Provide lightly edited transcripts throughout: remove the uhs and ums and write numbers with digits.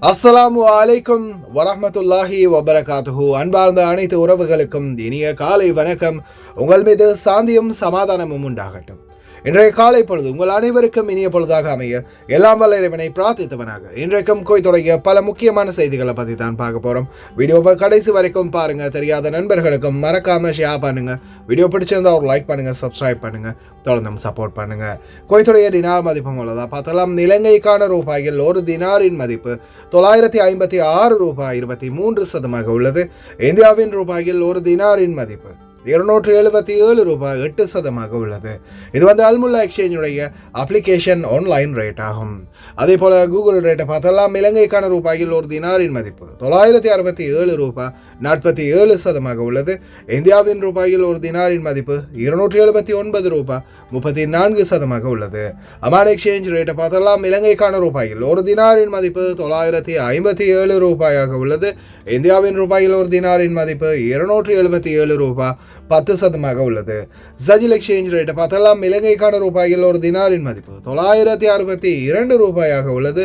அஸ்ஸலாமு அலைக்கும் வரஹ்மத்துல்லாஹி வபரகாத்துஹு. அன்பார்ந்த அனைத்து உறவுகளுக்கும் இனிய காலை வணக்கம். உங்கள் மீது சாந்தியும் சமாதானமும் உண்டாகட்டும். இன்றைய காலை பொழுது உங்கள் அனைவருக்கும் இனிய பொழுதாக அமைய எல்லாம் வல்ல இறைவனை பிரார்த்தித்தவனாக இன்றைக்கும் தொடங்கிய பல முக்கியமான செய்திகளை பற்றி தான் பார்க்க போகிறோம். வீடியோவை கடைசி வரைக்கும் பாருங்க. தெரியாத நண்பர்களுக்கும் மறக்காம ஷேர் பண்ணுங்க. வீடியோ பிடிச்சிருந்தா ஒரு லைக் பண்ணுங்க, சப்ஸ்கிரைப் பண்ணுங்க, தொடர்ந்தும் சப்போர்ட் பண்ணுங்க. குவைத்துடைய தினார் மதிப்பு உள்ளதா பார்த்தலாம். இலங்கைக்கான ரூபாயில் ஒரு தினாரின் மதிப்பு 956 ரூபாய் 23 உள்ளது. இந்தியாவின் ரூபாயில் ஒரு தினாரின் மதிப்பு 277 ரூபாய் 8 உள்ளது. இது அல்முல்லா எக்ஸ்சேஞ்சுடைய அப்ளிகேஷன் ஆன்லைன் ரேட் ஆகும். அதே போல கூகுள் ரேட்டை பார்த்தலாம். இலங்கைக்கான ரூபாயில் ஒரு தினாரின் மதிப்பு 967 ரூபாய் 47 உள்ளது. இந்தியாவின் ரூபாயில் ஒரு தினாரின் மதிப்பு 279 ரூபாய் 34 உள்ளது. அமான் எக்ஸ்சேஞ்ச் ரேட்டை பார்த்தலாம். இலங்கைக்கான ரூபாயில் ஒரு தினாரின் மதிப்பு 957 ரூபாயாக உள்ளது. இந்தியாவின் ரூபாயில் ஒரு தினாரின் மதிப்பு 277 ரூபாய் 10 உள்ளது. சஜில் எக்ஸ்சேஞ்ச் ரேட்டை பார்த்தலாம். இலங்கைக்கான ரூபாயில் ஒரு தினாரின் மதிப்பு 962 ரூபாயாக உள்ளது.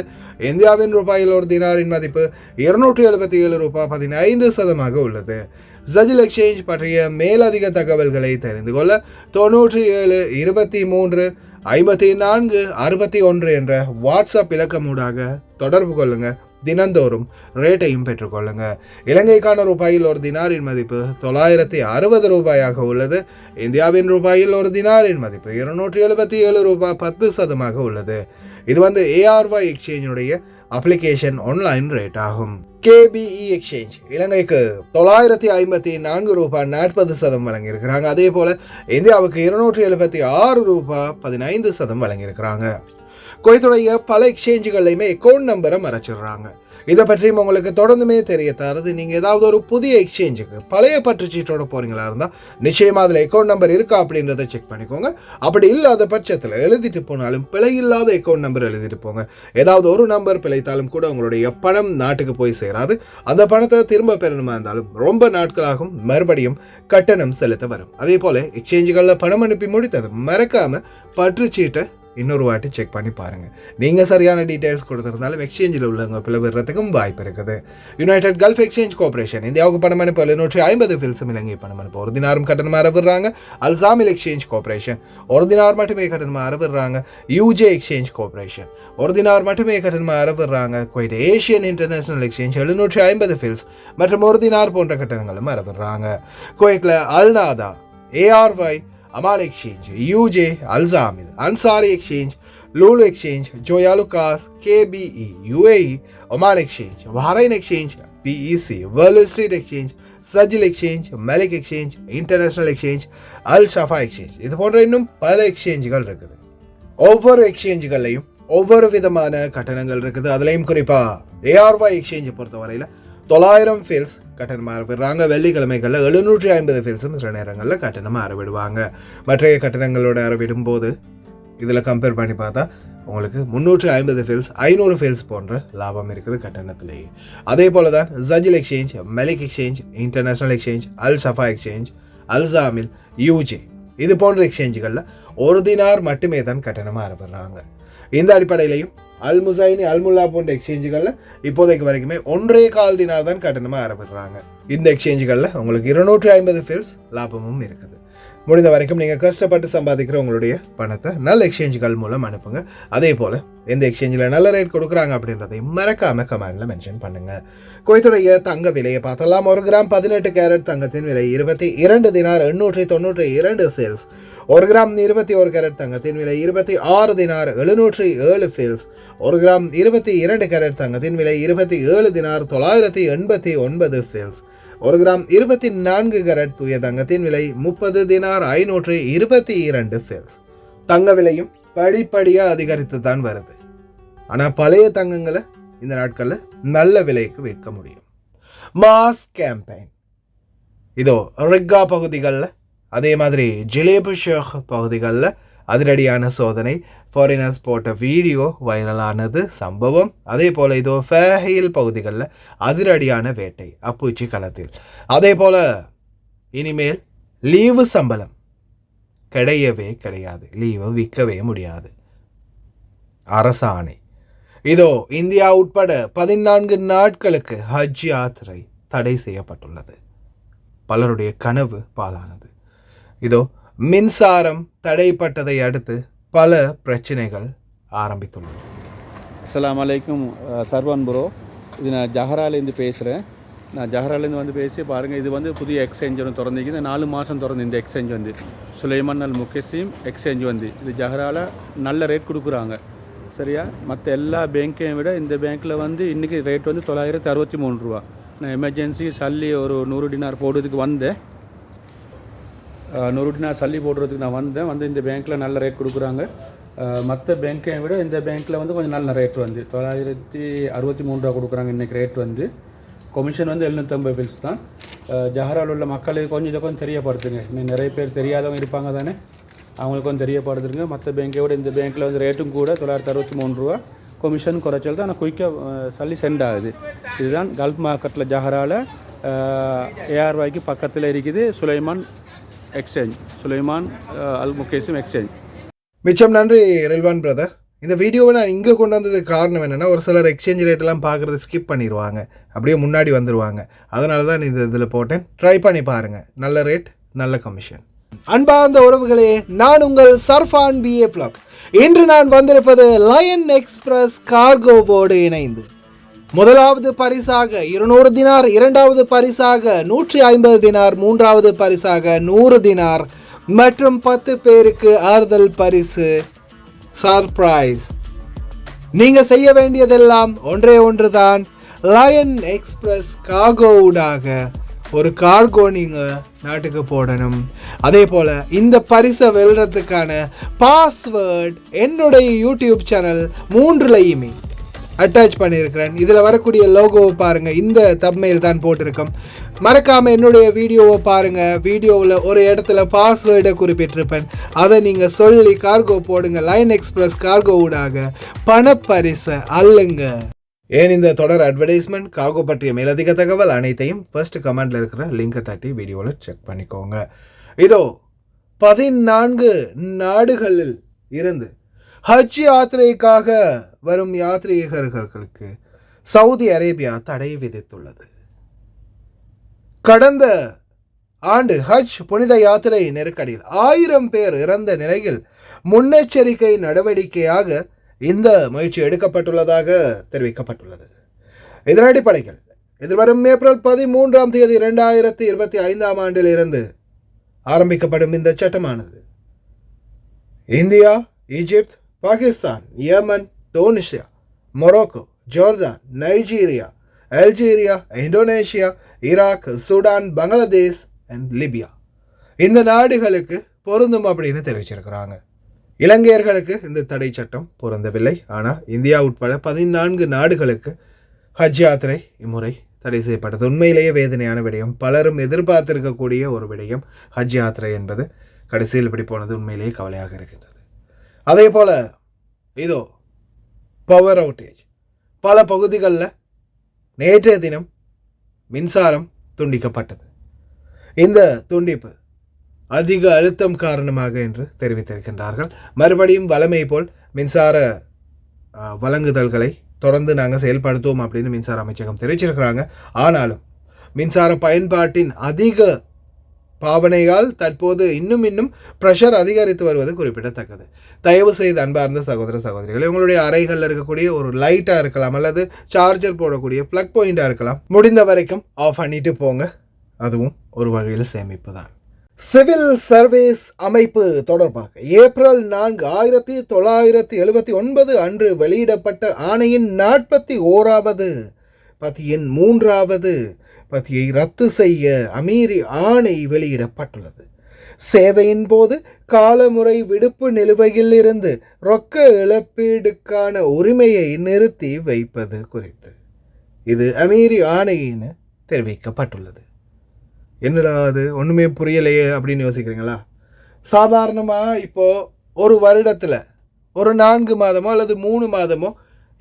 இந்தியாவின் ரூபாயில் ஒரு தினாரின் மதிப்பு 277 ரூபாய் 15 உள்ளது. சஜில் எக்ஸ்சேஞ்ச் பற்றிய மேலதிக தகவல்களை தெரிந்து கொள்ள 97 23 54 61 என்ற வாட்ஸ்அப் இலக்கமூடாக தொடர்பு கொள்ளுங்க. தினந்தோறும் ரேட்டையும் பெற்றுக்கொள்ளுங்க. இலங்கைக்கான ரூபாயில் ஒரு தினாரின் மதிப்பு 960 ரூபாயாக உள்ளது. இந்தியாவின் ரூபாயில் ஒரு தினாரின் மதிப்பு 277 ரூபாய் 10 உள்ளது. இது ARY எக்ஸ்சேஞ்சுடைய அப்ளிகேஷன் ஆன்லைன் ரேட் ஆகும். KBE எக்ஸ்சேஞ்ச் இலங்கைக்கு 954 ரூபாய் 40 வழங்கியிருக்கிறாங்க. அதே போல இந்தியாவுக்கு 276 ரூபாய் 15 வழங்கியிருக்கிறாங்க. குவைத்துடைய பல எக்ஸ்சேஞ்சுகள்லையுமே அக்கௌண்ட் நம்பரை மறைச்சிடுறாங்க. இதை பற்றியும் உங்களுக்கு தொடர்ந்துமே தெரிய தரது. நீங்கள் ஏதாவது ஒரு புதிய எக்ஸ்சேஞ்சுக்கு பழைய பற்றுச்சீட்டோட போகிறீங்களா இருந்தால் நிச்சயமாக அதில் அக்கௌண்ட் நம்பர் இருக்கா அப்படின்றத செக் பண்ணிக்கோங்க. அப்படி இல்லாத பட்சத்தில் எழுதிட்டு போனாலும் பிழை இல்லாத அக்கௌண்ட் நம்பர் எழுதிட்டு போங்க. ஏதாவது ஒரு நம்பர் பிழைத்தாலும் கூட உங்களுடைய பணம் நாட்டுக்கு போய் சேராது. அந்த பணத்தை திரும்ப பெறணுமா இருந்தாலும் ரொம்ப நாட்களாகும், மறுபடியும் கட்டணம் செலுத்த வரும். அதே போல் எக்ஸ்சேஞ்சுகளில் பணம் அனுப்பி முடித்தது மறக்காமல் பற்றுச்சீட்டை இன்னொரு வாட்டி செக் பண்ணி பாருங்கள். நீங்கள் சரியான டீட்டெயில்ஸ் கொடுத்துருந்தாலும் எக்ஸ்சேஞ்சில் உள்ளவங்க பிளவுறதுக்கும் வாய்ப்பு இருக்குது. யுனைடெட் கல்ஃப் எக்ஸ்சேஞ்ச் கார்பரேஷன் இந்தியாவுக்கு பணம் அனுப்ப 750 ஃபில்ஸும் இலங்கை பணம் அனுப்ப ஒரு தினாரும் கட்டணமாக அறவிடுறாங்க. அல்சாமில் எக்ஸ்சேஞ்ச் கார்பரேஷன் ஒரு தினார் மட்டுமே கட்டணமாக அறவிடுறாங்க. UJ எக்ஸ்சேஞ்ச் கார்பரேஷன் ஒரு தினார் மட்டுமே கட்டணமாக அறவிடுறாங்க. Kuwait Asian international exchange 750 fils மற்றும் ஒரு தினார் போன்ற கட்டணங்களும் அறவிடுறாங்க. குவைட்டில் அல்நாதா, ARY, அமான் எக்ஸ்சேஞ்ச், UJ, அல்சாமில், Ansari exchange, Lulu exchange, Joyalukkas, KBE, UAE, Oman exchange, Bahrain exchange, PEC, World Street exchange, சஜில் எக்ஸ்சேஞ்ச், மெலிக் exchange, international exchange, Al Shafa exchange, இது போன்ற இன்னும் பல எக்ஸ்சேஞ்சுகள் இருக்குது. ஒவ்வொரு எக்ஸ்சேஞ்சுகள்லையும் ஒவ்வொரு விதமான கட்டணங்கள் இருக்குது. அதுலேயும் குறிப்பாக ARY எக்ஸ்சேஞ்சை பொறுத்தவரையில் 900 ஃபீல்ஸ் கட்டணமாக அறவிடுறாங்க. வெள்ளிக்கிழமைகளில் 750 ஃபீல்ஸும் சில நேரங்களில் கட்டணமாக அறவிடுவாங்க. மற்ற கட்டணங்களோட அறவிடும் போது இதில் கம்பேர் பண்ணி பார்த்தா உங்களுக்கு 350 ஃபீல்ஸ் 500 ஃபீல்ஸ் போன்ற லாபம் இருக்குது கட்டணத்திலேயே. அதே போல தான் சஜில் எக்ஸ்சேஞ்ச், மெலிக் exchange, international exchange, Al Shafa exchange, அல்சாமில், UJ இது போன்ற எக்ஸ்சேஞ்சுகளில் ஒரு தினார் மட்டுமே தான் கட்டணமாக அறவிடுறாங்க. இந்த அடிப்படையிலையும் அல் முசைனி, அல்முல்லா போன்ற எக்ஸ்சேஞ்சுகளில் இப்போதைக்கு வரைக்குமே 1.25 தினார் தான் கட்டணமாக அறவிடுறாங்க. இந்த எக்ஸ்சேஞ்சுகளில் உங்களுக்கு 250 ஃபீல்ஸ் லாபமும் இருக்குது. முடிந்த வரைக்கும் நீங்கள் கஷ்டப்பட்டு சம்பாதிக்கிற உங்களுடைய பணத்தை நல்ல எக்ஸ்சேஞ்சுகள் மூலம் அனுப்புங்க. அதே போல் எந்த எக்ஸ்சேஞ்சில் நல்ல ரேட் கொடுக்குறாங்க அப்படின்றதையும் மறக்காமல் கமெண்டில் மென்ஷன் பண்ணுங்கள். குவைத்துடைய தங்க விலையை பார்த்தலாம். 1 கிராம் 18 கேரட் தங்கத்தின் விலை 22 தினார் 892 ஃபீல்ஸ். 1 கிராம் 21 கேரட் தங்கத்தின் விலை 26 தினார் 707 ஃபீல்ஸ். 1 கிராம் 22 கேரட் தங்கத்தின் விலை 27 தினார் 989 ஃபீல்ஸ். 1 கிராம் 24 கேரட் தூய தங்கத்தின் விலை 30 தினார் 522 ஃபீல்ஸ். தங்க விலையும் படிப்படியாக அதிகரித்து தான் வருது. ஆனால் பழைய தங்கங்களை இந்த நாட்களில் நல்ல விலைக்கு விற்க முடியும். மாஸ் கேம்பெயின் இதோ ரிக்கா பகுதிகளில், அதே மாதிரி ஜிலேபு ஷேக் பகுதிகளில் அதிரடியான சோதனை. ஃபாரினர்ஸ் போட்ட வீடியோ வைரலானது சம்பவம். அதே போல் இதோ ஃபேஹில் பகுதிகளில் அதிரடியான வேட்டை அப்பூச்சி களத்தில். அதே போல் இனிமேல் லீவு சம்பளம் கிடையவே கிடையாது. லீவை விற்கவே முடியாது. அரசாணை. இதோ இந்தியா உட்பட 14 நாட்களுக்கு ஹஜ் யாத்திரை தடை செய்யப்பட்டுள்ளது. பலருடைய கனவு பாலானது. இதோ மின்சாரம் தடைப்பட்டதை அடுத்து பல பிரச்சனைகள் ஆரம்பித்துள்ளது. அஸ்ஸலாமு அலைக்கும் சர்வான் ப்ரோ. இது நான் ஜஹராலேருந்து பேசுகிறேன். நான் ஜஹராலேருந்து வந்து பேசி பாருங்கள், இது வந்து புதிய எக்ஸ்சேஞ்ச் ஒன்று திறந்துக்குது. 4 மாதம் திறந்து இந்த எக்ஸ்சேஞ்ச் வந்து சுலைமான் அல் முகஸிம் எக்ஸ்சேஞ்ச் வந்து இது ஜஹராவில் நல்ல ரேட் கொடுக்குறாங்க. சரியா, மற்ற எல்லா பேங்க்கையும் விட இந்த பேங்க்கில் வந்து இன்றைக்கி ரேட் வந்து 963 ரூபா. நான் எமர்ஜென்சி சல்லி ஒரு 100 டினார் போடுறதுக்கு வந்தேன். 100 டினார் சல்லி போடுறதுக்கு நான் வந்து இந்த பேங்க்கில் நல்ல ரேட் கொடுக்குறாங்க. மற்ற பேங்க்கையும் விட இந்த பேங்க்கில் வந்து கொஞ்சம் நல்ல ரேட் வந்து 963 ரூபா கொடுக்குறாங்க இன்றைக்கி ரேட் வந்து. கமிஷன் வந்து 750 பில்ஸ் தான். ஜஹராவில் உள்ள மக்களுக்கு கொஞ்சம் இதை கொஞ்சம் தெரியப்படுத்துங்க. இன்னும் நிறைய பேர் தெரியாதவங்க இருப்பாங்க தானே, அவங்களுக்கு கொஞ்சம் தெரியப்படுத்துருங்க. மற்ற பேங்கை விட இந்த பேங்க்கில் வந்து ரேட்டும் கூட 963 ரூபா, கமிஷன் குறைச்சல் தான். ஆனால் குயிக்காக சல்லி சென்ட் ஆகுது. இதுதான் கல்ஃப் மார்க்கெட்டில் ஜஹராவில் ஏஆர்வாய்க்கு பக்கத்தில் இருக்குது சுலைமான் எக்ஸ்சேஞ்ச், சுலைமான் அல் முகஸிம் எக்ஸ்சேஞ்ச். மிச்சம் நன்றி ரில்வான் பிரதர். இந்த வீடியோவை நான் இங்கே கொண்டு வந்ததுக்கு காரணம் என்னென்னா, ஒரு சிலர் எக்ஸ்சேஞ்ச் ரேட்டெல்லாம் பார்க்குறது ஸ்கிப் பண்ணிடுவாங்க, அப்படியே முன்னாடி வந்துடுவாங்க. அதனால தான் இதில் போட்டேன். ட்ரை பண்ணி பாருங்கள். நல்ல ரேட், நல்ல கமிஷன். அன்பார்ந்த உறவுகளே, நான் உங்கள் சர்ஃபான் BA Vlog. இன்று நான் வந்திருப்பது லயன் எக்ஸ்பிரஸ் கார்கோவோடு இணைந்து முதலாவது பரிசாக 200 தினார், இரண்டாவது பரிசாக 150 தினார், மூன்றாவது பரிசாக 100 தினார் மற்றும் 10 பேருக்கு ஆறுதல் பரிசு சர்ப்ரைஸ். நீங்க செய்ய வேண்டியதெல்லாம் ஒன்றே ஒன்றுதான். லயன் எக்ஸ்பிரஸ் கார்கோவுடாக ஒரு கார்கோ நீங்கள் நாட்டுக்கு போடணும். அதே போல் இந்த பரிசை வெல்றதுக்கான பாஸ்வேர்ட் என்னுடைய யூடியூப் சேனல் 3லையுமே அட்டாச் பண்ணியிருக்கிறேன். இதில் வரக்கூடிய லோகோவை பாருங்கள். இந்த தம்ப்நெயில் தான் போட்டிருக்கோம். மறக்காமல் என்னுடைய வீடியோவை பாருங்கள். வீடியோவில் ஒரு இடத்துல பாஸ்வேர்டை குறிப்பிட்டிருப்பேன். அதை நீங்கள் சொல்லி கார்கோ போடுங்க. லயன் எக்ஸ்பிரஸ் கார்கோவுடாக பணப்பரிசை அல்லுங்க. ஏன் இந்த தொடர் அட்வர்டைஸ்மெண்ட், கார்கோ பற்றிய மேலதிக தகவல் அனைத்தையும் ஃபர்ஸ்ட் கமெண்டில் இருக்கிற லிங்கை தட்டி வீடியோவில் செக் பண்ணிக்கோங்க. இதோ 14 நாடுகளில் இருந்து ஹஜ் யாத்திரைக்காக வரும் யாத்ரீகர்களுக்கு சவுதி அரேபியா தடை விதித்துள்ளது. கடந்த ஆண்டு ஹஜ் புனித யாத்திரை நெருக்கடியில் 1000 பேர் இறந்த நிலையில் முன்னெச்சரிக்கை நடவடிக்கையாக இந்த முயற்சி எடுக்கப்பட்டுள்ளதாக தெரிவிக்கப்பட்டுள்ளது. இதன் அடிப்படையில் எதிர்வரும் ஏப்ரல் 13ஆம் தேதி 2025ஆம் ஆண்டில் இருந்து ஆரம்பிக்கப்படும் இந்த சட்டமானது India, Egypt, Pakistan, Yemen, Tunisia, Morocco, Jordan, Nigeria, Algeria, Indonesia, Iraq, Sudan, Bangladesh and Libya இந்த நாடுகளுக்கு பொருந்தும் அப்படின்னு தெரிவிச்சிருக்கிறாங்க. இலங்கையர்களுக்கு இந்த தடை சட்டம் பொருந்தவில்லை. ஆனால் இந்தியா உட்பட 14 நாடுகளுக்கு ஹஜ் யாத்திரை இம்முறை தடை செய்யப்பட்டது. உண்மையிலேயே வேதனையான விடயம், பலரும் எதிர்பார்த்திருக்கக்கூடிய ஒரு விடயம். ஹஜ் யாத்திரை என்பது கடைசியில் இப்படி போனது உண்மையிலேயே கவலையாக இருக்கின்றது. அதே போல் இதோ பவர் அவுட்டேஜ் பல பகுதிகளில் நேற்றைய தினம் மின்சாரம் துண்டிக்கப்பட்டது. இந்த துண்டிப்பு அதிக அழுத்தம் காரணமாக என்று தெரிவித்திருக்கின்றார்கள். மறுபடியும் வழமை போல் மின்சார வழங்குதல்களை தொடர்ந்து நாங்கள் செயல்படுத்துவோம் அப்படின்னு மின்சார அமைச்சகம் தெரிவிச்சிருக்கிறாங்க. ஆனாலும் மின்சார பயன்பாட்டின் அதிக பாவனையால் தற்போது இன்னும் ப்ரெஷர் அதிகரித்து வருவது குறிப்பிடத்தக்கது. தயவு செய்து அன்பார்ந்த சகோதர சகோதரிகளை, உங்களுடைய அறைகளில் இருக்கக்கூடிய ஒரு லைட்டாக இருக்கலாம் அல்லது சார்ஜர் போடக்கூடிய ப்ளக் பாயிண்டாக இருக்கலாம், முடிந்த வரைக்கும் ஆஃப் பண்ணிட்டு போங்க. அதுவும் ஒரு வகையில் சேமிப்பு தான். சிவில் சர்வீஸ் அமைப்பு தொடர்பாக ஏப்ரல் 4, 1979 அன்று வெளியிடப்பட்ட ஆணையின் 41வது பத்தியின் 3வது பத்தியை ரத்து செய்ய அமீரி ஆணை வெளியிடப்பட்டுள்ளது. சேவையின் போது காலமுறை விடுப்பு நிலுவையில் இருந்து ரொக்க இழப்பீடுக்கான உரிமையை நிறுத்தி வைப்பது குறித்து இது அமீரி ஆணையின தெரிவிக்கப்பட்டுள்ளது. என்னடா அது ஒன்றுமே புரியலையே அப்படின்னு யோசிக்கிறீங்களா? சாதாரணமாக இப்போது ஒரு வருடத்தில் ஒரு 4 மாதமோ அல்லது 3 மாதமோ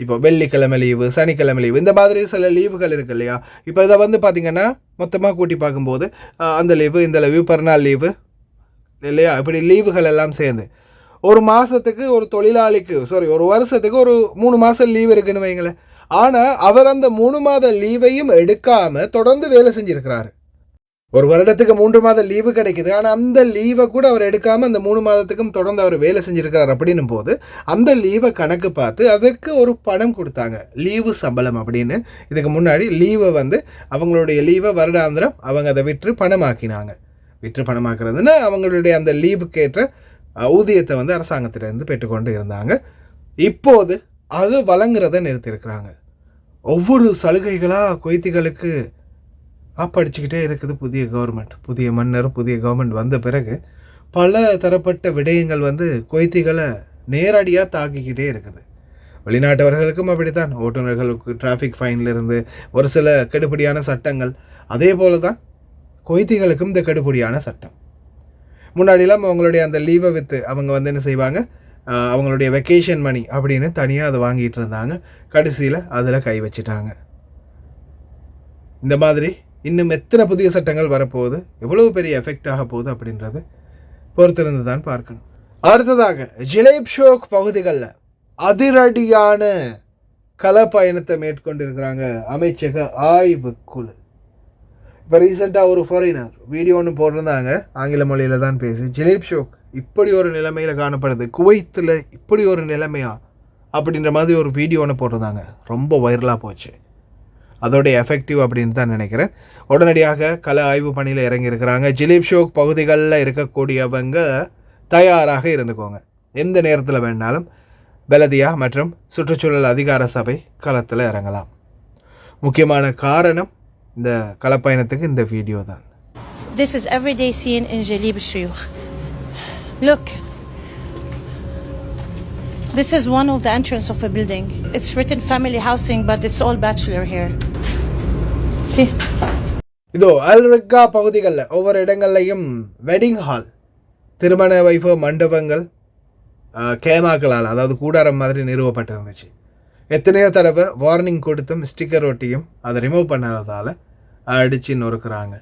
இப்போ வெள்ளிக்கிழமை லீவு, சனிக்கிழமை லீவு, இந்த மாதிரி சில லீவுகள் இருக்குது இல்லையா? இப்போ இதை வந்து பார்த்திங்கன்னா மொத்தமாக கூட்டி பார்க்கும்போது அந்த லீவு, இந்த லீவு, பிறநாள் லீவு இல்லையா, இப்படி லீவுகள் எல்லாம் சேர்ந்து ஒரு மாதத்துக்கு ஒரு தொழிலாளிக்கு ஒரு வருஷத்துக்கு ஒரு 3 மாதம் லீவ் இருக்குன்னு வைங்களேன். ஆனால் அவர் அந்த 3 மாத லீவையும் எடுக்காமல் தொடர்ந்து வேலை செஞ்சுருக்கிறாரு. ஒரு வருடத்துக்கு 3 மாத லீவு கிடைக்குது, ஆனால் அந்த லீவை கூட அவர் எடுக்காமல் அந்த 3 மாதத்துக்கும் தொடர்ந்து அவர் வேலை செஞ்சுருக்கிறார். அப்படின்னும் போது அந்த லீவை கணக்கு பார்த்து அதற்கு ஒரு பணம் கொடுத்தாங்க, லீவு சம்பளம் அப்படின்னு. இதுக்கு முன்னாடி லீவை அவங்களுடைய லீவை வருடாந்திரம் அவங்க அதை விற்று பணமாக்கினாங்க. விற்று பணமாக்குறதுன்னா அவங்களுடைய அந்த லீவுக்கேற்ற ஊதியத்தை அரசாங்கத்திலேருந்து பெற்றுக்கொண்டு இருந்தாங்க. இப்போது அது வழங்குறதை நிறுத்தியிருக்கிறாங்க. ஒவ்வொரு சலுகைகளாக குவைத்திகளுக்கு படிச்சுக்கிட்டே இருக்குது புதிய கவர்மெண்ட், புதிய மன்னர், புதிய கவர்மெண்ட் வந்த பிறகு பல தரப்பட்ட விடயங்கள் குவைத்திகளை நேரடியாக தாக்கிக்கிட்டே இருக்குது. வெளிநாட்டவர்களுக்கும் அப்படித்தான், ஓட்டுநர்களுக்கு டிராஃபிக் ஃபைன்லேருந்து ஒரு சில கெடுபடியான சட்டங்கள், அதே போல தான் குவைத்திகளுக்கும் இந்த கெடுபடியான சட்டம். முன்னாடிலாம் அவங்களுடைய அந்த லீவை விற்று அவங்க என்ன செய்வாங்க, அவங்களுடைய வெக்கேஷன் மணி அப்படின்னு தனியாக அதை வாங்கிட்டு இருந்தாங்க. கடைசியில் அதில் கை வச்சிட்டாங்க. இந்த மாதிரி இன்னும் எத்தனை புதிய சட்டங்கள் வரப்போகுது, எவ்வளவு பெரிய எஃபெக்ட் ஆக போகுது அப்படின்றது பொறுத்திருந்து தான் பார்க்கணும். அடுத்ததாக ஜிலேப் ஷோக் பகுதிகளில் அதிரடியான கள பயணத்தை மேற்கொண்டிருக்கிறாங்க அமைச்சக ஆய்வுக்குழு. இப்போ ரீசெண்டாக ஒரு ஃபாரினர் வீடியோ ஒன்று போட்டிருந்தாங்க, ஆங்கில மொழியில் தான் பேசி, ஜிலேப் ஷோக் இப்படி ஒரு நிலைமையில் காணப்படுது, குவைத்தில் இப்படி ஒரு நிலைமையா அப்படின்ற மாதிரி ஒரு வீடியோ ஒன்று போட்டிருந்தாங்க. ரொம்ப வைரலாக போச்சு. அதோடைய எஃபெக்டிவ் அப்படின்னு தான் நினைக்கிறேன். உடனடியாக கள ஆய்வு பணியில் இறங்கியிருக்கிறாங்க. ஜிலேப் ஷோக் பகுதிகளில் இருக்கக்கூடியவங்க தயாராக இருந்துக்கோங்க, எந்த நேரத்தில் வேணாலும் பெலதியா மற்றும் சுற்றுச்சூழல் அதிகார சபை களத்தில் இறங்கலாம். முக்கியமான காரணம் இந்த களப்பயணத்துக்கு இந்த வீடியோ தான். This is everyday scene in Jalib Shuyukh. Look, this is one of the entrance of a building. It's written family housing, but it's all bachelor here. See? இதோ அல்ரிக்கா பகுதிகளில் ஒவ்வொரு இடங்கள்லையும் வெட்டிங் ஹால், திருமண வைபவ மண்டபங்கள் கேமாக்களால், அதாவது கூடாரம் மாதிரி நிறுவப்பட்டிருந்துச்சு. எத்தனையோ தடவை வார்னிங் கொடுத்தும் ஸ்டிக்கர் ஒட்டியும் அதை ரிமூவ் பண்ணாததால் அடித்து நொறுக்குறாங்க.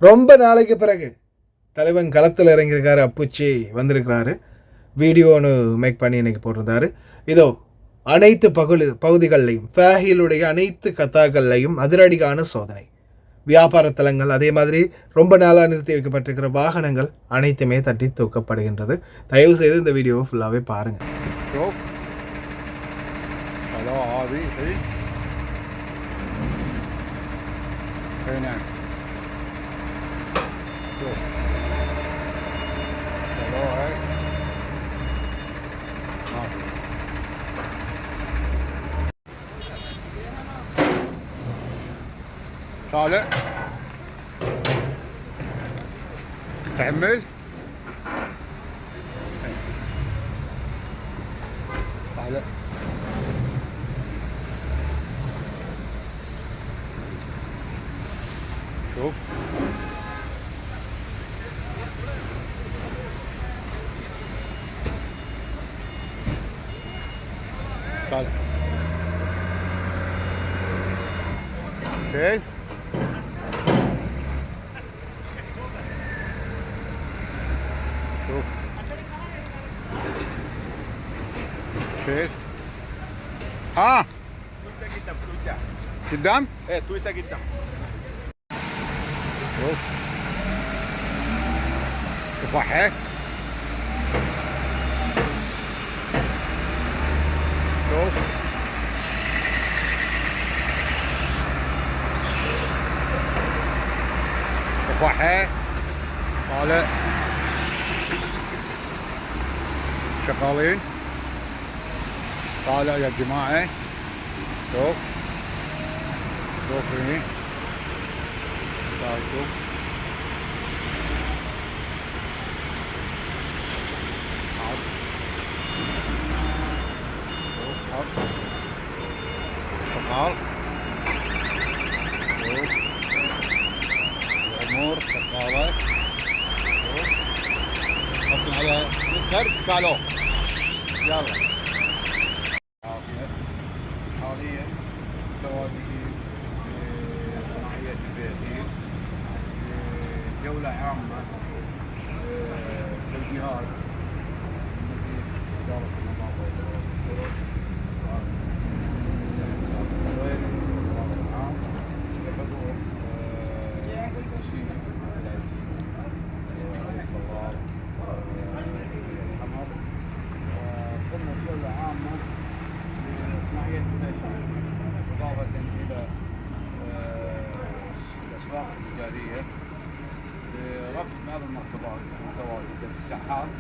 ரொம்ப நாளைக்கு பிறகு தலைவன் களத்தில் இறங்கியிருக்காரு, அப்புச்சி வந்திருக்கிறாரு. வீடியோ ஒன்று மேக் பண்ணி இன்றைக்கி போட்டிருந்தாரு. இதோ அனைத்து பகுதிகளிலையும் ஃபேஹிலுடைய அனைத்து கத்தாக்கள்லையும் அதிரடியான சோதனை, வியாபார தலங்கள், அதே மாதிரி ரொம்ப நாளாக நிறுத்தி வைக்கப்பட்டிருக்கிற வாகனங்கள் அனைத்துமே தட்டி தூக்கப்படுகின்றது. தயவு செய்து இந்த வீடியோவை ஃபுல்லாகவே பாருங்கள். طالع تعمل طالع شوف طالع سيل شيل تويتا قدام؟ ايه تويتا قدام. شوف تفاحة شوف تفاحة طالع شغالين طالع يا جماعة شوف شوف هني شوف شغال شوف الأمور شغالة شوف حطنا على الكرب شالوه يلا عافية حاليا تواجدي صناعية البيتين جولة عامة توجيهات إدارة النظافة والطرق العام بحضور الوزير العزيز الصواب الحمر قمنا بجولة عامة لصناعية البيتين إضافة إلى الأسواق التجارية لرفع بعض المركبات المتواجدة في الساحات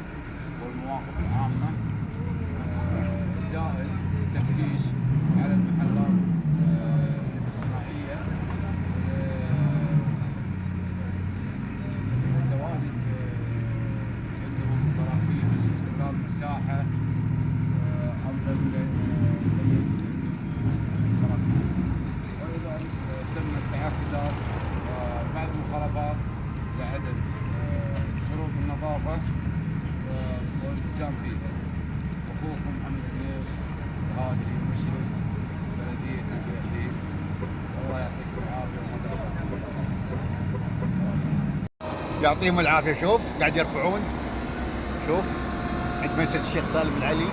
والمواقف العامة زائد تفتيش على المحلات الصناعية التواجد عندهم تراخيص استغلال مساحة أفضل ولذلك تم التعهدات بعض المخالفات لعدم شروط النظافة والالتزام فيها. أخوكم محمد النيس الهادي المشرف بلدية البيحين الله يعطيكم العافية يعطيهم العافية. شوف قاعد يرفعون شوف عند مسجد الشيخ سالم العلي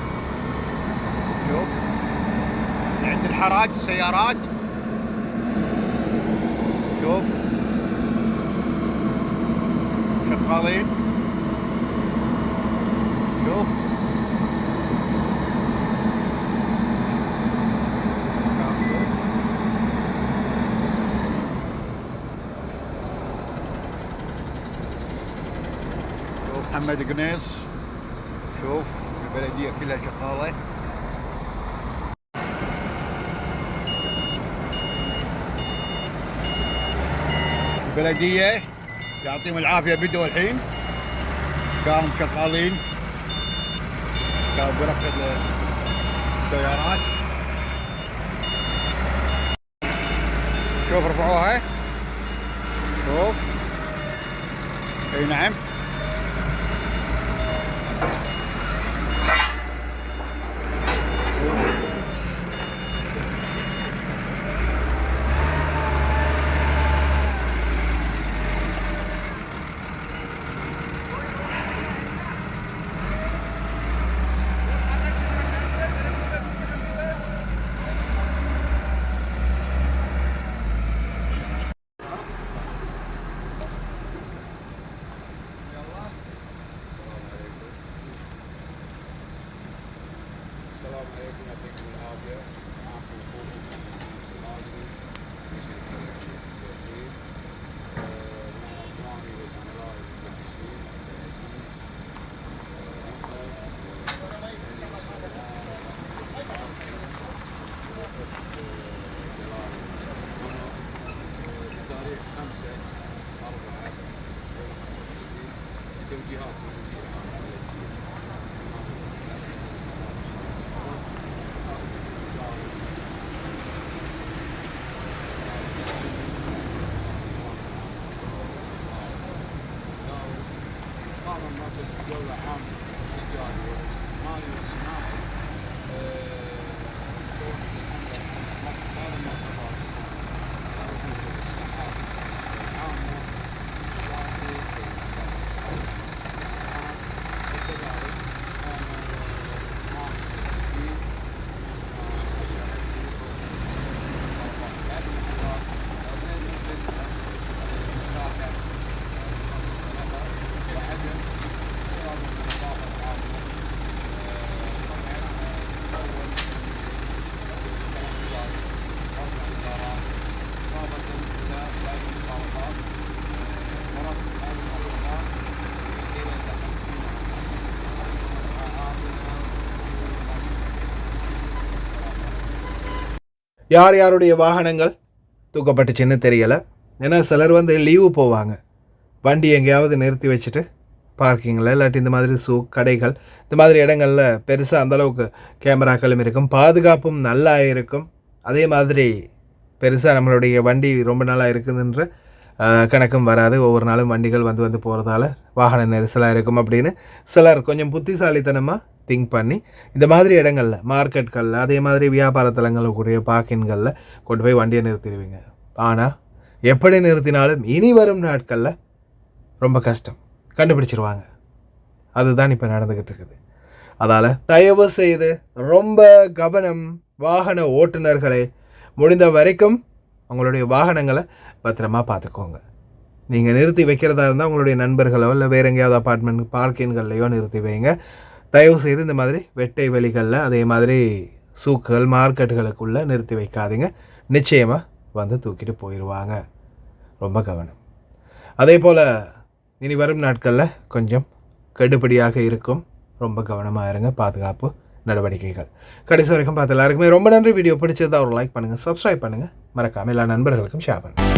شوف عند الحراج سيارات شوف شغالين شوف محمد قنيص شوف البلدية كلها شغالة البلدية يعطيهم العافية بدوا الحين كانوا شغالين كانوا برفع السيارات شوف رفعوها شوف اي نعم السلام عليكم يعطيكم العافية. معكم أخوكم محمد السماجري مشرف بلدية البيحين مع إخواني وزملائي المفتشين العزيز بتاريخ 5/4/2025 بتوجيهات من مدير عام البلدية قام المركز بجولة عامة التجاري والاستثماري والصناعي بعض المركبات موجودة في الساحات العامة யார் யாருடைய வாகனங்கள் தூக்கப்பட்டுச்சுன்னு தெரியலை. ஏன்னா சிலர் வந்து லீவு போவாங்க, வண்டி எங்கேயாவது நிறுத்தி வச்சுட்டு பார்க்கிங்கில் இல்லாட்டி இந்த மாதிரி கடைகள் இந்த மாதிரி இடங்களில் பெருசாக அந்தளவுக்கு கேமராக்களும் இருக்கும், பாதுகாப்பும் நல்லா இருக்கும். அதே மாதிரி பெருசாக நம்மளுடைய வண்டி ரொம்ப நாளாக இருக்குதுன்ற கணக்கும் வராது. ஒவ்வொரு நாளும் வண்டிகள் வந்து போகிறதால வாகன நெரிசலாக இருக்கும் அப்படின்னு சிலர் கொஞ்சம் புத்திசாலித்தனமாக திங்க் பண்ணி இந்த மாதிரி இடங்களில் மார்க்கெட்களில் அதே மாதிரி வியாபார தலங்களுக்குரிய பார்க்கின்களில் கொண்டு போய் வண்டியை நிறுத்திடுவீங்க. ஆனால் எப்படி நிறுத்தினாலும் இனி வரும் நாட்களில் ரொம்ப கஷ்டம், கண்டுபிடிச்சிருவாங்க. அதுதான் இப்போ நடந்துக்கிட்டு இருக்குது. அதால் தயவு செய்து ரொம்ப கவனம் வாகன ஓட்டுநர்களே. முடிந்த வரைக்கும் உங்களுடைய வாகனங்களை பத்திரமா பார்த்துக்கோங்க. நீங்கள் நிறுத்தி வைக்கிறதா இருந்தால் உங்களுடைய நண்பர்களோ இல்லை வேறு எங்கேயாவது அப்பார்ட்மெண்ட் பார்க்கின்கள்லையோ நிறுத்தி வைங்க. தயவு செய்து இந்த மாதிரி வெட்டை வெளிகளில் அதே மாதிரி சூக்குகள் மார்க்கெட்டுகளுக்குள்ளே நிறுத்தி வைக்காதீங்க. நிச்சயமாக வந்து தூக்கிட்டு போயிடுவாங்க. ரொம்ப கவனம். அதே போல் இனி வரும் நாட்களில் கொஞ்சம் கெடுபடியாக இருக்கும். ரொம்ப கவனமாக இருங்க. பாதுகாப்பு நடவடிக்கைகள் கடைசி வரைக்கும் பார்த்து எல்லாருக்குமே ரொம்ப நன்றி. வீடியோ பிடிச்சதா ஒரு லைக் பண்ணுங்கள், சப்ஸ்கிரைப் பண்ணுங்கள், மறக்காமல் எல்லா நண்பர்களுக்கும் ஷேர் பண்ணுங்கள்.